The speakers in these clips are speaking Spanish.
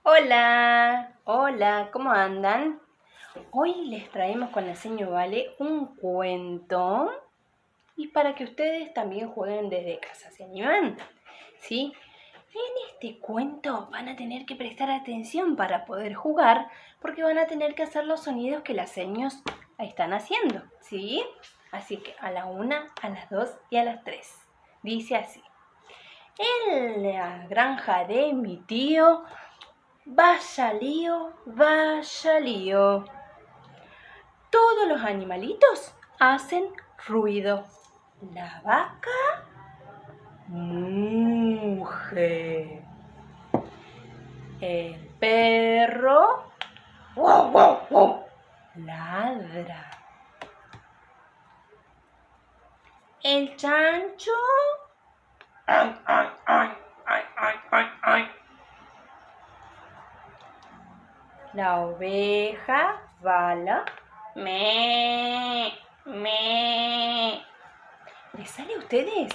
Hola, hola, ¿cómo andan? Hoy les traemos con la señora Vale un cuento y para que ustedes también jueguen desde casa, ¿se animan? ¿Sí? En este cuento van a tener que prestar atención para poder jugar porque van a tener que hacer los sonidos que las señas están haciendo, ¿sí? Así que a la 1, a las 2 y a las 3. Dice así. En la granja de mi tío, vaya lío, vaya lío. Todos los animalitos hacen ruido. La vaca muge. El perro wow, wow, wow, ladra. El chancho ay, ay, ay, ay, ay, ay, ay. La oveja bala me, me. ¿Les sale a ustedes?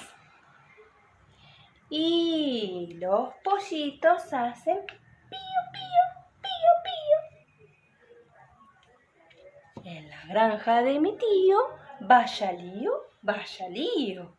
Y los pollitos hacen pío, pío, pío, pío. En la granja de mi tío, vaya lío, vaya lío.